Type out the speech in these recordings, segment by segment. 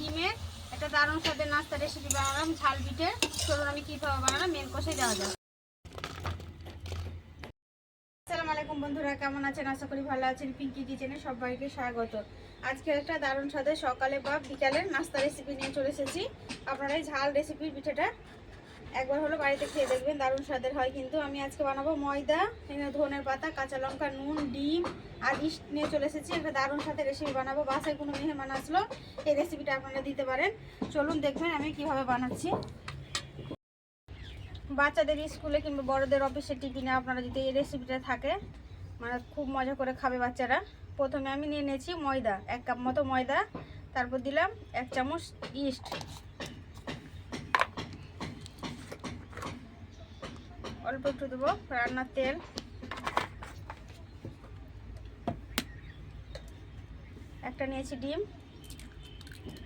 ডিমের একটা দারুণ স্বাদের নাস্তা রেসিপি বানালাম, ঝাল পিঠে। চলুন আমি কীভাবে বানালাম মেন কোর্সে যাওয়া যাক। আসসালামু আলাইকুম বন্ধুরা, কেমন আছেন? আশা করি ভালো আছেন। পিঙ্কি কিচেনে সবাইকে স্বাগত। আজকে একটা দারুণ স্বাদের সকালে বা বিকালের নাস্তা রেসিপি নিয়ে চলে এসেছি। আপনারা এই ঝাল রেসিপির পিঠেটা একবার হলো বাড়িতে খেয়ে দেখবেন, দারুণ স্বাদের হয়। কিন্তু আমি আজকে বানাবো ময়দা, ধনের পাতা, কাঁচা লঙ্কা, নুন, ডিম আর ইস্ট নিয়ে চলে এসেছি। একটা দারুণ স্বাদের রেসিপি বানাবো। বাসায় কোনো মেহমান আসলো এই রেসিপিটা আপনারা দিতে পারেন। চলুন দেখবেন আমি কিভাবে বানাচ্ছি। বাচ্চাদের স্কুলে কিংবা বড়দের অফিসের টিফিনে আপনারা যদি এই রেসিপিটা থাকে, মানে খুব মজা করে খাবে বাচ্চারা। প্রথমে আমি নিয়ে নিয়েছি ময়দা, 1 কাপ মতো ময়দা। তারপর দিলাম 1 চামচ ইস্ট, অল্প একটু দেবো রান্নার তেল, একটা নিয়েছি ডিম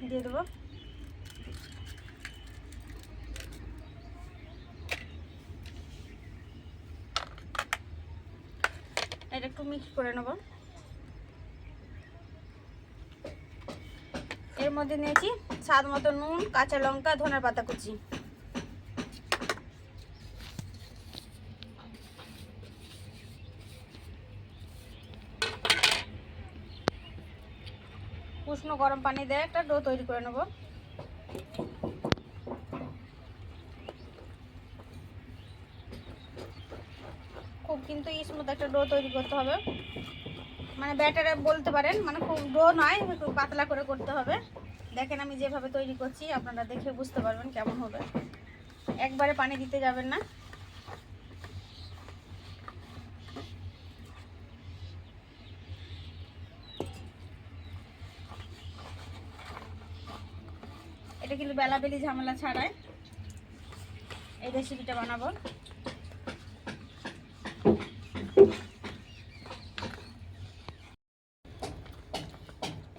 দিয়ে দেবো, এটা একটু মিক্স করে নেব। এর মধ্যে নিয়েছি স্বাদ মতো নুন, কাঁচা লঙ্কা, ধনের পাতা কুচি। উষ্ণ গরম পানি দিয়ে একটা ডো তৈরি করে নেব। খুব কিন্তু স্মুথ একটা ডো তৈরি করতে হবে, মানে ব্যাটারে বলতে পারেন, মানে খুব ডো নয়, খুব পাতলা করে করতে হবে। দেখেন আমি যেভাবে তৈরি করছি আপনারা দেখে বুঝতে পারবেন কেমন হবে। একবারে পানি দিতে যাবেন না। এটা কিন্তু বেলাবেলি ঝামেলা ছাড়াই এই রেসিপিটা বানাবো।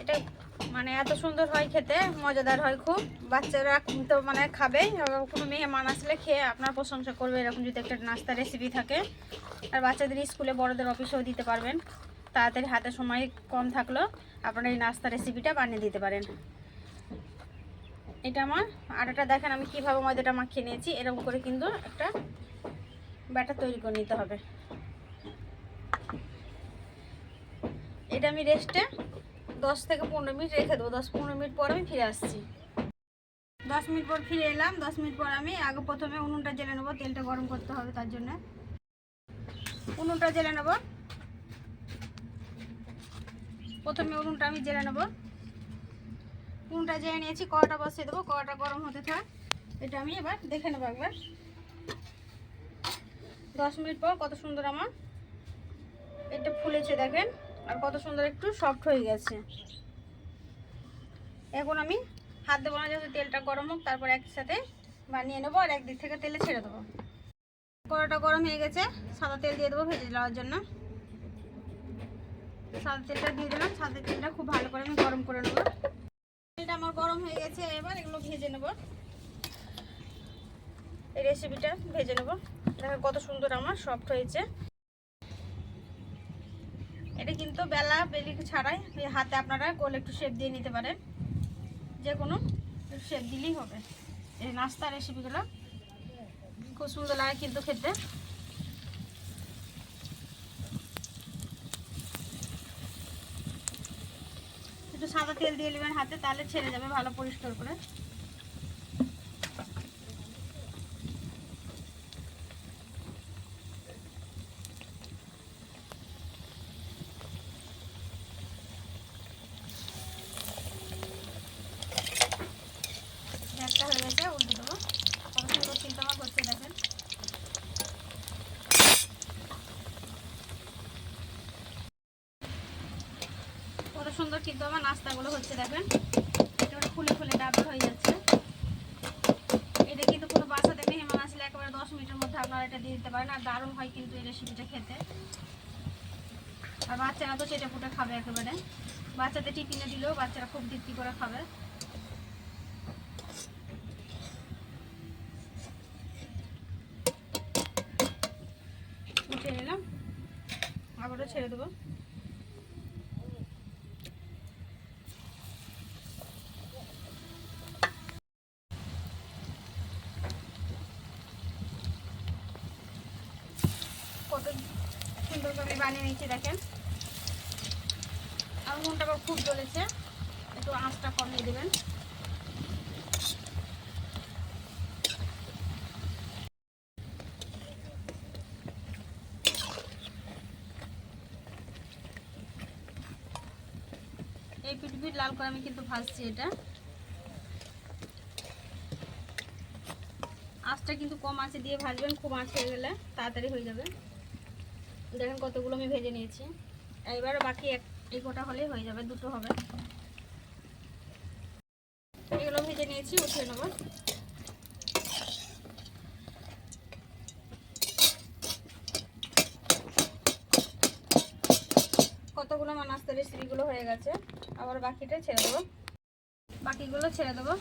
এটা মানে এত সুন্দর হয়, খেতে মজাদার হয় খুব। বাচ্চারা তো মানে খাবে, কোনো মেহমান আসলে খেয়ে আপনার প্রশংসা করবে এরকম যদি একটা নাস্তা রেসিপি থাকে। আর বাচ্চাদের স্কুলে বড়দের অফিসেও দিতে পারবেন। তাড়াতাড়ি হাতে সময় কম থাকলেও আপনারা এই নাস্তা রেসিপিটা বানিয়ে দিতে পারেন। এটা আমার আটাটা দেখেন আমি কিভাবে ময়দাটা মাখিয়ে নিয়েছি। এরকম করে কিন্তু একটা ব্যাটার তৈরি করে নিতে হবে। এটা আমি রেস্টে 10 থেকে 15 মিনিট রেখে দেবো। 10-15 মিনিট পর আমি ফিরে আসছি। 10 মিনিট পর ফিরে এলাম। 10 মিনিট পর আমি আগে প্রথমে উনুনটা জ্বেলে নেবো। তেলটা গরম করতে হবে, তার জন্য উনুনটা জ্বেলে নেব। প্রথমে উনুনটা আমি জ্বেলে নেব। উনুনটা জ্বেলে নিয়েছি, কড়াটা বসিয়ে দেবো। কড়াটা গরম হতে থাক। এটা আমি এবার দেখে নেবো একবার। 10 মিনিট পর কত সুন্দর আমার এটা ফুলেছে দেখেন, আর কত সুন্দর একটু সফট হয়ে গেছে। এখন আমি হাত দেবো না, যেহেতু তেলটা গরম হোক, তারপর একসাথে বানিয়ে নেবো আর একদিক থেকে তেলে ছেড়ে দেবো। কড়াটা গরম হয়ে গেছে, সাদা তেল দিয়ে দেবো ভেজে নেওয়ার জন্য। সাদা তেলটা দিয়ে দিলাম। সাদা তেলটা খুব ভালো করে আমি গরম করে নেবো। তেলটা আমার গরম হয়ে গেছে, এবার এগুলো ভেজে নেব। এই রেসিপিটা ভেজে নেব। দেখো কত সুন্দর আমার সফট হয়েছে। এটা কিন্তু বেলা বেলি ছাড়াই হাতে আপনারা গোল একটু শেপ দিয়ে নিতে পারেন, যে কোনো শেপ দিলেই হবে। এই নাস্তা রেসিপিগুলো খুব সুন্দর লাগে কিন্তু খেতে। একটু সাদা তেল দিয়ে নেবেন হাতে, তাহলে ছেড়ে যাবে ভালো পরিষ্কার করে। একটা হয়ে গেছে, উল্টে দেবো। কত সুন্দর কিন্তু আমার হচ্ছে দেখেন। কত সুন্দর কিন্তু আমার নাস্তাগুলো হচ্ছে দেখেন। এটা ফুলে ফুলে ডাবল হয়ে যাচ্ছে। এটা কিন্তু কোনো বাসাতে মেহমান আসলে একেবারে 10 মিনিটের মধ্যে আপনারা এটা দিয়ে দিতে পারেন। আর দারুণ হয় কিন্তু এই রেসিপিটা খেতে। আর বাচ্চারা তো চেটে ফুটে খাবে একেবারে। বাচ্চাদের টিফিনে দিলেও বাচ্চারা খুব তৃপ্তি করে খাবে। উঠে নিলাম, আবারও ছেড়ে দেবো। সুন্দর করে আমি বানিয়ে নিচ্ছি। দেখেন আগুনটা আবার খুব জ্বলেছে, একটু আঁচটা কমিয়ে দেবেন। এই পিঠ লাল করে আমি কিন্তু ভাজছি। এটা আঁচটা কিন্তু কম আঁচে দিয়ে ভাজবেন, খুব আঁচ হয়ে গেলে তাড়াতাড়ি হয়ে যাবে। দেখেন কতগুলো আমি ভেজে নিয়েছি, এবার বাকি এই গোটা হলেই হয়ে যাবে, দুটো হবে। এগুলো ভেজে নিয়েছি, উঠিয়ে নেব। কতগুলো আমার নাস্তার রেসিপিগুলো হয়ে গেছে, আবার বাকিটা ছেড়ে দেবো। বাকিগুলো ছেড়ে দেবো।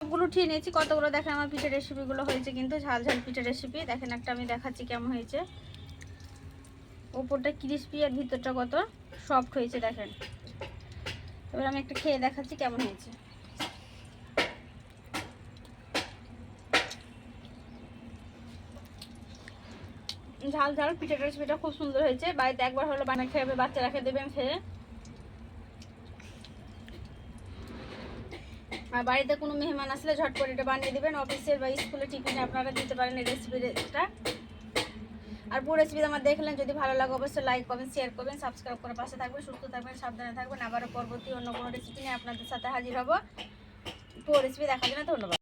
সবগুলো উঠিয়ে নিয়েছি। কতগুলো দেখেন আমার পিঠের রেসিপিগুলো হয়েছে, কিন্তু ঝাল ঝাল পিঠের রেসিপি। দেখেন একটা আমি দেখাচ্ছি কেমন হয়েছে। ওপরটা ক্রিস্পি আর ভিতরটা কত সফট হয়েছে দেখেন। এবার আমি একটা খেয়ে দেখাচ্ছি কেমন হয়েছে। ঝাল ঝাল পিঠের রেসিপিটা খুব সুন্দর হয়েছে। বাড়িতে একবার হলো বানিয়ে খেয়ে বাচ্চারা খেয়ে দেবেন খেয়ে। আর বাড়িতে কোনো মেহমান আসলে ঝটপট এটা বানিয়ে দেবেন, অফিসের বা স্কুলের টিফিনে আপনারা দিতে পারেন এই রেসিপিটা। আর পুরো রেসিপি আমার দেখলেন, যদি ভালো লাগে অবশ্যই লাইক কমেন্ট শেয়ার করবেন, সাবস্ক্রাইব করে পাশে থাকবেন। সুস্থ থাকবেন, সাবধানে থাকবেন। আবারও পরবর্তী অন্য কোনো রেসিপি নিয়ে আপনাদের সাথে হাজির হব। পুরো রেসিপি দেখার জন্য ধন্যবাদ।